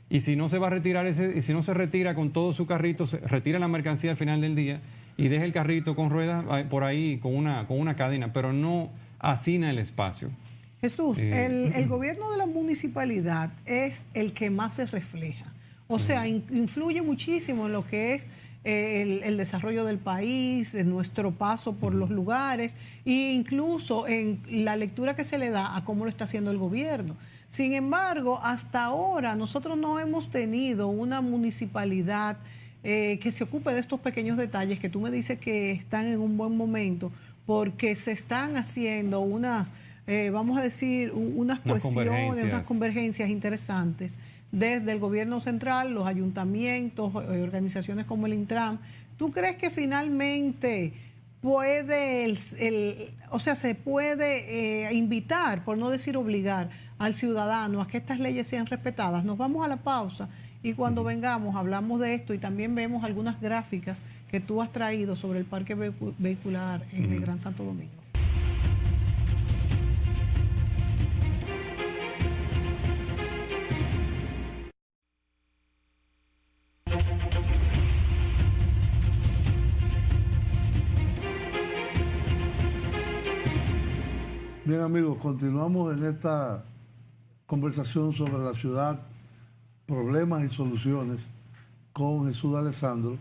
Y si no se va a retirar si no se retira con todo su carrito, se retira la mercancía al final del día y deja el carrito con ruedas por ahí con una cadena, pero no hacina el espacio. Jesús, el gobierno de la municipalidad es el que más se refleja. O sea, influye muchísimo en lo que es el desarrollo del país, en nuestro paso por los lugares e incluso en la lectura que se le da a cómo lo está haciendo el gobierno. Sin embargo, hasta ahora nosotros no hemos tenido una municipalidad que se ocupe de estos pequeños detalles que tú me dices que están en un buen momento, porque se están haciendo unas, vamos a decir, unas cuestiones, unas convergencias interesantes desde el gobierno central, los ayuntamientos, organizaciones como el Intram. ¿Tú crees que finalmente puede, se puede invitar, por no decir obligar, al ciudadano a que estas leyes sean respetadas? Nos vamos a la pausa y cuando vengamos hablamos de esto y también vemos algunas gráficas que tú has traído sobre el parque vehicular en el Gran Santo Domingo. Bien, amigos, continuamos en esta conversación sobre la ciudad, problemas y soluciones con Jesús Alessandro.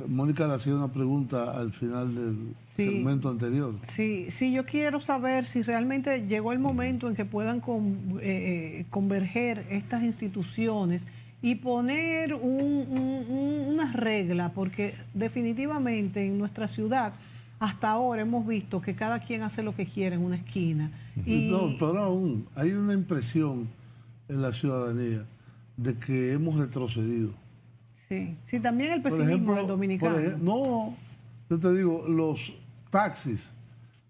Mónica le hacía una pregunta al final del segmento anterior. Sí, yo quiero saber si realmente llegó el momento en que puedan converger estas instituciones y poner una regla, porque definitivamente en nuestra ciudad hasta ahora hemos visto que cada quien hace lo que quiere en una esquina. No, pero aún hay una impresión en la ciudadanía de que hemos retrocedido. Sí, también el pesimismo del dominicano. No, yo te digo, los taxis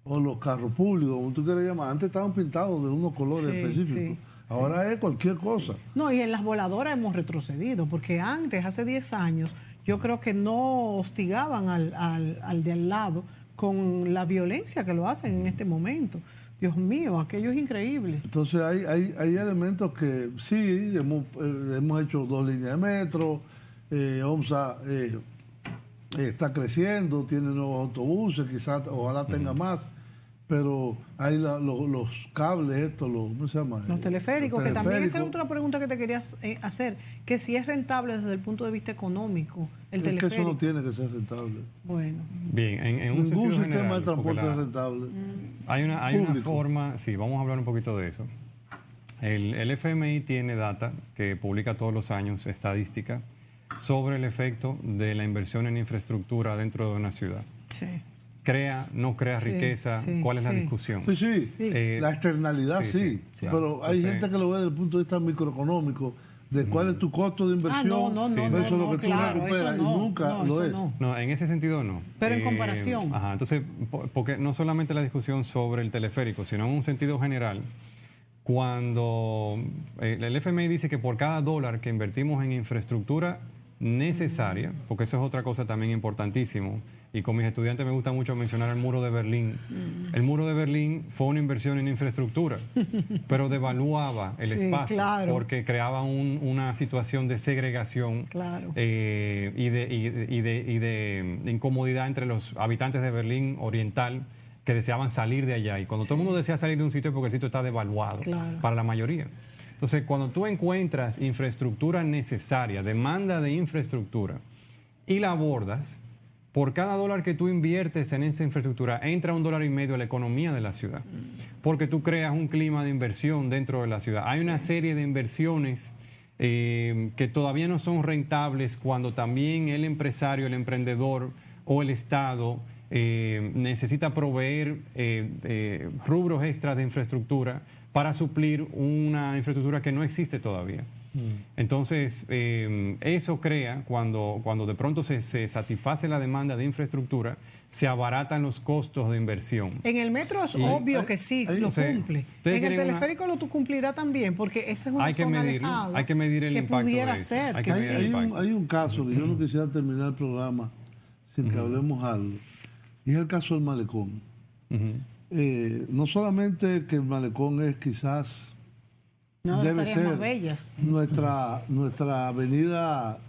o los carros públicos, como tú quieras llamar, antes estaban pintados de unos colores específicos. Ahora es cualquier cosa. No, y en las voladoras hemos retrocedido, porque antes, hace 10 años, yo creo que no hostigaban al de al lado con la violencia que lo hacen en este momento. Dios mío, aquello es increíble. Entonces hay elementos que sí, hemos hecho 2 líneas de metro, OMSA está creciendo, tiene nuevos autobuses, quizás, ojalá tenga más, pero hay los cables, ¿cómo se llama? Los teleféricos, que también esa es otra pregunta que te quería hacer, que si es rentable desde el punto de vista económico el teleférico. Es que eso no tiene que ser rentable. Bueno. Bien, en un ningún sistema general, de transporte es rentable. Hay una forma, sí, vamos a hablar un poquito de eso. El FMI tiene data que publica todos los años, estadística, sobre el efecto de la inversión en infraestructura dentro de una ciudad. Sí. Crea, no crea riqueza, ¿cuál es la discusión? Sí. La externalidad pero hay gente que lo ve desde el punto de vista microeconómico, de cuál es tu costo de inversión versus lo que tú recuperas, y nunca lo es. No, en ese sentido no. Pero en comparación. Entonces, porque no solamente la discusión sobre el teleférico, sino en un sentido general, cuando el FMI dice que por cada dólar que invertimos en infraestructura necesaria, porque eso es otra cosa también importantísimo, y con mis estudiantes me gusta mucho mencionar el muro de Berlín. El muro de Berlín fue una inversión en infraestructura, pero devaluaba el espacio, porque creaba una situación de segregación y de incomodidad entre los habitantes de Berlín Oriental que deseaban salir de allá. Y cuando todo el mundo desea salir de un sitio es porque el sitio está devaluado para la mayoría. Entonces, cuando tú encuentras infraestructura necesaria, demanda de infraestructura, y la abordas, por cada dólar que tú inviertes en esa infraestructura, entra $1.50 a la economía de la ciudad, porque tú creas un clima de inversión dentro de la ciudad. Hay una serie de inversiones que todavía no son rentables cuando también el empresario, el emprendedor o el Estado necesita proveer rubros extras de infraestructura para suplir una infraestructura que no existe todavía. Entonces, eso crea, cuando de pronto se satisface la demanda de infraestructura, se abaratan los costos de inversión. En el metro es obvio que sí, lo cumple. En el teleférico lo cumplirá también, porque esa es una zona alejada. Hay que medir el impacto pudiera de eso. ser. Hay un caso que yo no quisiera terminar el programa sin que hablemos algo, y es el caso del malecón. No solamente que el malecón es quizás debe ser nuestra avenida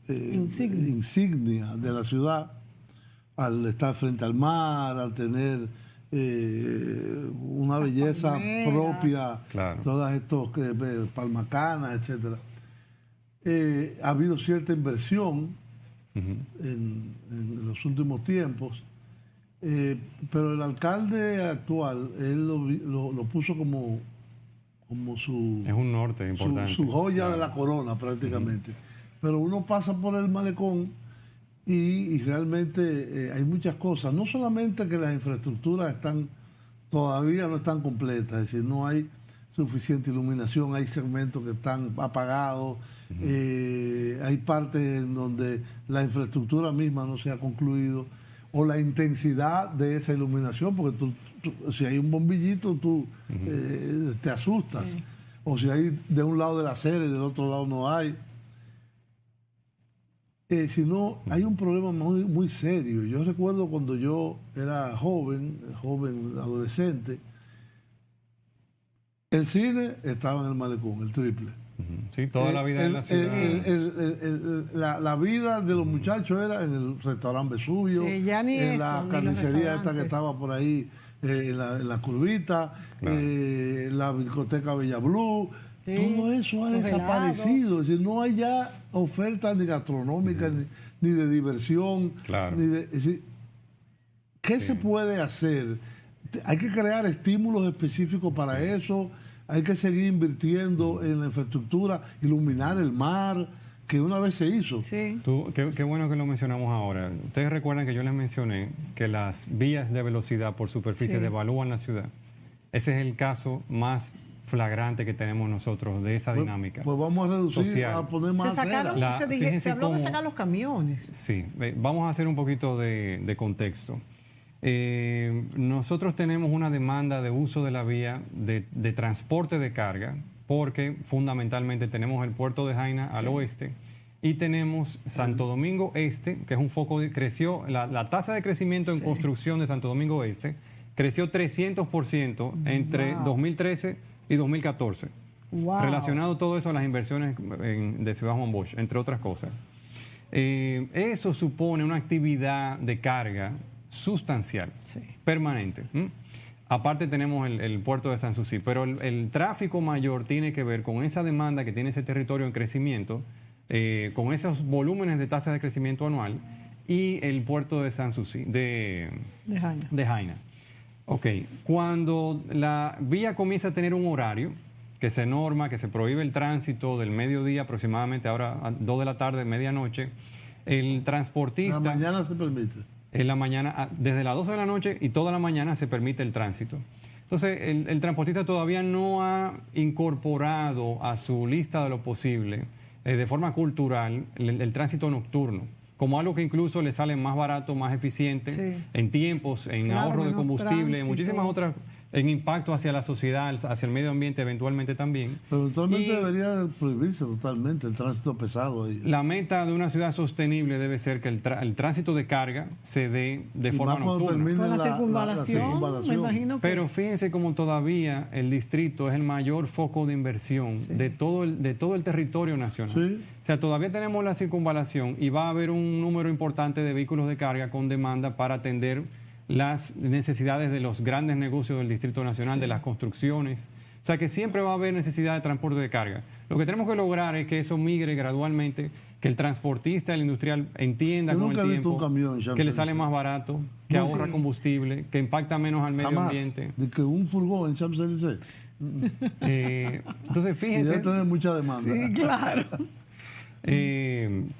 insignia de la ciudad, al estar frente al mar, al tener una belleza propia, todas estos palmacanas, etcétera. Ha habido cierta inversión en los últimos tiempos, pero el alcalde actual, él lo puso como su... Es un norte importante. Su joya de la corona prácticamente. Pero uno pasa por el malecón y realmente hay muchas cosas. No solamente que las infraestructuras todavía no están completas, es decir, no hay suficiente iluminación, hay segmentos que están apagados, hay partes en donde la infraestructura misma no se ha concluido, o la intensidad de esa iluminación, porque si hay un bombillito, tú te asustas. O si hay de un lado de la acera y del otro lado no hay. Sino hay un problema muy, muy serio. Yo recuerdo cuando yo era joven, adolescente, el cine estaba en el malecón, el Triple. Sí, toda la vida en la ciudad. La vida de los muchachos era en el restaurante Vesubio, en la carnicería esta que estaba por ahí, en la curvita, la discoteca Bella Blue. Todo eso ha desaparecido. Es decir, no hay ya ofertas ni gastronómicas ni de diversión. Es decir, ¿qué se puede hacer? Hay que crear estímulos específicos para eso. Hay que seguir invirtiendo en la infraestructura, iluminar el mar, que una vez se hizo. Sí. Qué bueno que lo mencionamos ahora. Ustedes recuerdan que yo les mencioné que las vías de velocidad por superficie devalúan la ciudad. Ese es el caso más flagrante que tenemos nosotros de esa dinámica. Pues vamos a reducir, social. a poner más acera. Se habló de sacar los camiones. Sí, vamos a hacer un poquito de contexto. Nosotros tenemos una demanda de uso de la vía de transporte de carga, porque fundamentalmente tenemos el puerto de Jaina al oeste y tenemos Santo Domingo Este, que es un foco creció, la tasa de crecimiento en construcción de Santo Domingo Este creció 300% entre 2013 y 2014. Relacionado todo eso a las inversiones de Ciudad Juan Bosch, entre otras cosas. Eso supone una actividad de carga sustancial, permanente. Aparte tenemos el puerto de Sanssouci, pero el tráfico mayor tiene que ver con esa demanda que tiene ese territorio en crecimiento, con esos volúmenes de tasa de crecimiento anual y el puerto de Sanssouci, de Jaina. Ok, cuando la vía comienza a tener un horario que se norma, que se prohíbe el tránsito del mediodía aproximadamente, ahora a 2 de la tarde, medianoche, el transportista... La mañana se permite. En la mañana, desde las 12 de la noche y toda la mañana se permite el tránsito. Entonces, el transportista todavía no ha incorporado a su lista de lo posible, de forma cultural, el tránsito nocturno, como algo que incluso le sale más barato, más eficiente, en tiempos, en ahorro de combustible, en muchísimas otras, en impacto hacia la sociedad, hacia el medio ambiente eventualmente también. Pero eventualmente debería prohibirse totalmente el tránsito pesado ahí. La meta de una ciudad sostenible debe ser que el tránsito de carga se dé de forma nocturna. Con la circunvalación, me imagino que... Pero fíjense como todavía el distrito es el mayor foco de inversión de todo el territorio nacional. O sea, todavía tenemos la circunvalación y va a haber un número importante de vehículos de carga con demanda para atender las necesidades de los grandes negocios del Distrito Nacional, de las construcciones. O sea que siempre va a haber necesidad de transporte de carga. Lo que tenemos que lograr es que eso migre gradualmente, que el transportista, el industrial entienda Yo con nunca el he visto tiempo un camión en que le sale Champs-Élysées. más barato, que ahorra combustible, que impacta menos al medio Jamás. ambiente. De que un furgón en Champs-Élysées. Entonces, Y fíjense, debe tener mucha demanda. Sí, claro.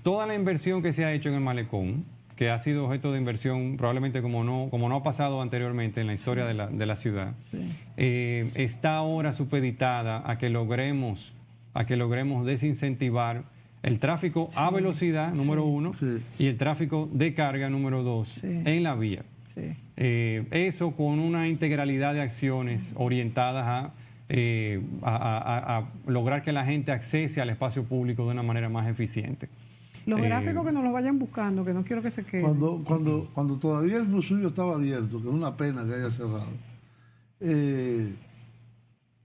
toda la inversión que se ha hecho en el malecón, que ha sido objeto de inversión probablemente como no ha pasado anteriormente en la historia de la ciudad, está ahora supeditada a que logremos desincentivar el tráfico a velocidad, número uno, y el tráfico de carga, número dos, en la vía. Sí. Eso con una integralidad de acciones orientadas a lograr que la gente accese al espacio público de una manera más eficiente. Los gráficos que nos los vayan buscando, que no quiero que se queden. Cuando todavía el Musuyo estaba abierto, que es una pena que haya cerrado,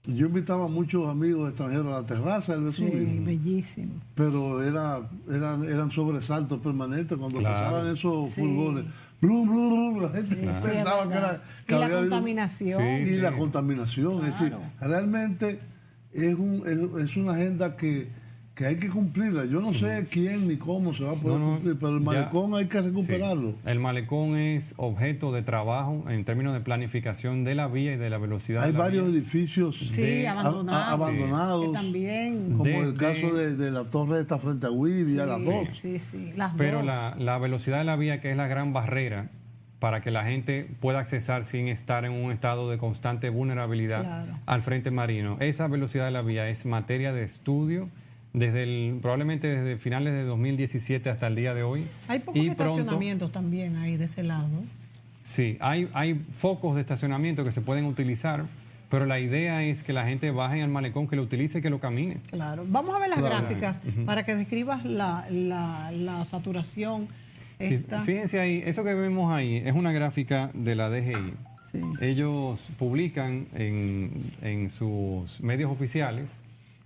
yo invitaba a muchos amigos extranjeros a la terraza del Vesubio. Sí, bellísimo. Pero eran sobresaltos permanentes cuando Claro. pasaban esos furgones. Blum, blum, blum, la gente pensaba que Y la había habido- contaminación. Sí. y la contaminación. Es decir, Claro. realmente es una agenda que hay que cumplirla. Yo no sé quién ni cómo se va a poder cumplir, pero el malecón hay que recuperarlo. Sí. El malecón es objeto de trabajo en términos de planificación de la vía y de la velocidad. Hay de la varios vía. edificios Sí, abandonados. abandonados, Que también. como el Desde- caso de la torre esta frente a Willy, a las dos. Sí, las Pero dos. la velocidad de la vía, que es la gran barrera para que la gente pueda accesar sin estar en un estado de constante vulnerabilidad Claro. al frente marino, esa velocidad de la vía es materia de estudio probablemente desde finales de 2017 hasta el día de hoy. Hay pocos Y pronto- estacionamientos también ahí de ese lado. Sí, hay focos de estacionamiento que se pueden utilizar, pero la idea es que la gente baje al malecón, que lo utilice y que lo camine. Claro. Vamos a ver las Claro. gráficas para que describas la saturación. Sí, Esta. fíjense ahí, eso que vemos ahí es una gráfica de la DGI. Sí. Ellos publican en sus medios oficiales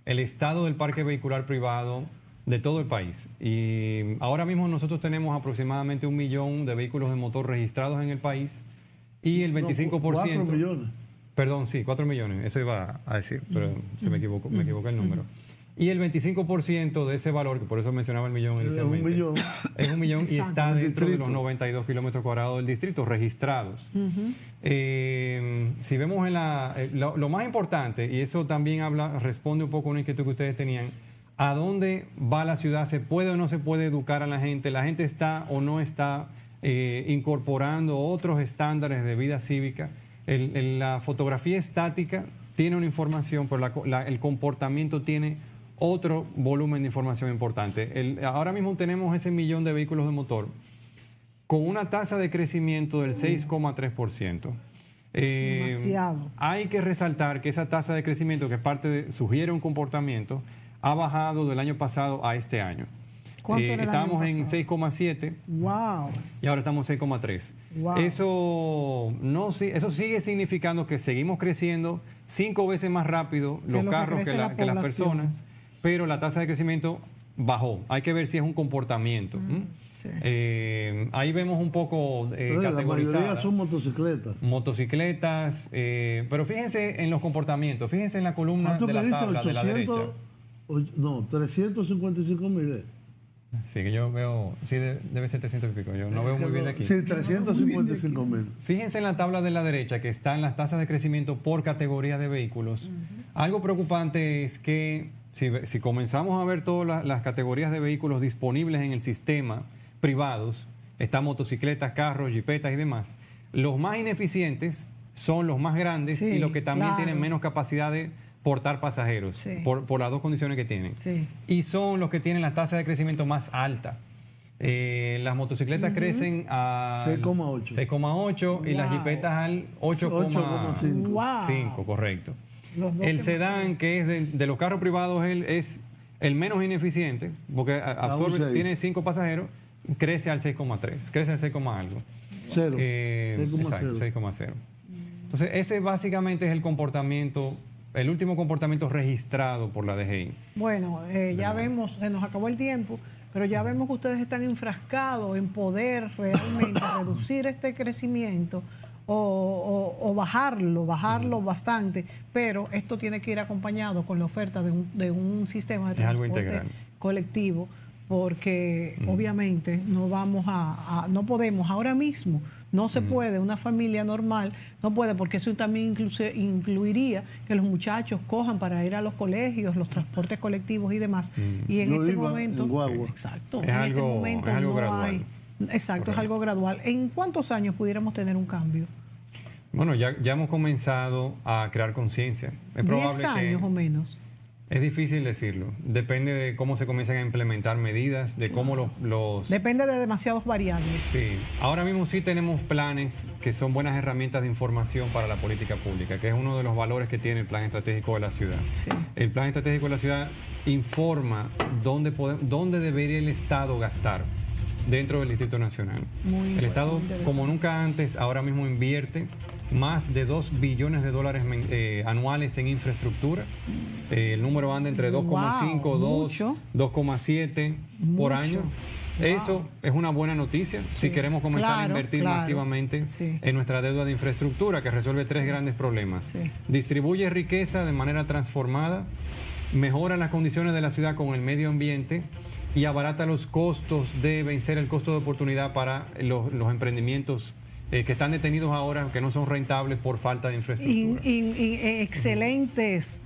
el estado del parque vehicular privado de todo el país. Y ahora mismo nosotros tenemos aproximadamente 1 millón de vehículos de motor registrados en el país y el 25%... 4 millones. Perdón, sí, 4 millones, eso iba a decir, pero me equivoqué el número. Y el 25% de ese valor, que por eso mencionaba el millón inicialmente, es 1 millón y Exacto. está El dentro de distrito. los 92 kilómetros cuadrados del distrito registrados. Si vemos lo más importante, y eso también responde un poco a una inquietud que ustedes tenían, ¿a dónde va la ciudad? ¿Se puede o no se puede educar a la gente? ¿La gente está o no está incorporando otros estándares de vida cívica? La fotografía estática tiene una información, pero el comportamiento tiene otro volumen de información importante. Ahora mismo tenemos ese 1 millón de vehículos de motor con una tasa de crecimiento del 6,3%. Demasiado. Hay que resaltar que esa tasa de crecimiento, que sugiere un comportamiento, ha bajado del año pasado a este año. ¿Cuánto era el año Estábamos en pasado? 6,7 Wow. y ahora estamos en 6,3. Wow. Eso sigue significando que seguimos creciendo 5 veces más rápido Que los lo que carros crece la que las población. personas, pero la tasa de crecimiento bajó. Hay que ver si es un comportamiento. sí. Ahí vemos un poco La mayoría categorizadas. son motocicletas. Motocicletas, pero fíjense en los comportamientos, fíjense en la columna ¿Cuánto de que la dice? tabla de la derecha. 355.000. Sí, que yo veo, sí, debe ser 300 y pico, yo no veo muy bien de aquí. Sí, 355.000. Fíjense en la tabla de la derecha que están las tasas de crecimiento por categoría de vehículos. Algo preocupante es que si comenzamos a ver todas las categorías de vehículos disponibles en el sistema privados, están motocicletas, carros, jipetas y demás, los más ineficientes son los más grandes Sí, y los que también claro. tienen menos capacidad de portar pasajeros, Sí. por las dos condiciones que tienen. Sí. Y son los que tienen la tasa de crecimiento más alta. Las motocicletas crecen a 6,8. 6,8 y las Wow. jipetas al 8,5. 8,5. Wow. Correcto. Los dos El que sedán, más que es de los carros privados, es el menos ineficiente, porque absorbe, 6. tiene 5 pasajeros, crece al 6,3, crece al 6, algo. Cero. Exacto, 6,0. 6,0. Entonces, ese básicamente es el comportamiento, el último comportamiento registrado por la DGI. Bueno, ya vemos, se nos acabó el tiempo, pero ya vemos que ustedes están enfrascados en poder realmente reducir este crecimiento o bajarlo bastante, pero esto tiene que ir acompañado con la oferta de un sistema de Es algo transporte integral. colectivo porque obviamente no vamos no podemos ahora mismo, no se puede, una familia normal no puede, porque eso también incluiría que los muchachos cojan para ir a los colegios, los transportes colectivos y demás. Y en este momento, exacto, es algo gradual. Exacto, es algo gradual. ¿En cuántos años pudiéramos tener un cambio? Bueno, ya hemos comenzado a crear conciencia. Es probable 10 años o menos. Es difícil decirlo. Depende de cómo se comiencen a implementar medidas, de cómo los... Depende de demasiados variables. Sí. Ahora mismo sí tenemos planes que son buenas herramientas de información para la política pública, que es uno de los valores que tiene el Plan Estratégico de la Ciudad. Sí. El Plan Estratégico de la Ciudad informa dónde debería el Estado gastar dentro del Distrito Nacional. El Estado, como nunca antes, ahora mismo invierte más de $2 billones anuales en infraestructura. El número anda entre 2,5, 2,7 por año. Eso es una buena noticia si queremos comenzar a invertir masivamente en nuestra deuda de infraestructura, que resuelve 3 grandes problemas. Distribuye riqueza de manera transformada, mejora las condiciones de la ciudad con el medio ambiente y abarata los costos de vencer el costo de oportunidad para los emprendimientos que están detenidos ahora, que no son rentables por falta de infraestructura. Excelentes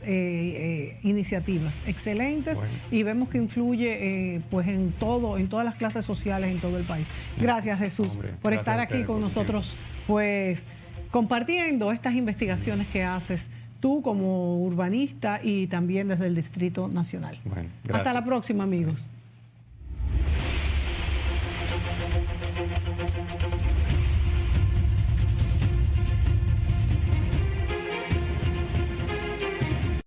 iniciativas, excelentes, y vemos que influye pues en todas las clases sociales en todo el país. Gracias, Jesús, por estar aquí con nosotros, pues compartiendo estas investigaciones que haces tú como urbanista y también desde el Distrito Nacional. Bueno, hasta la próxima, amigos.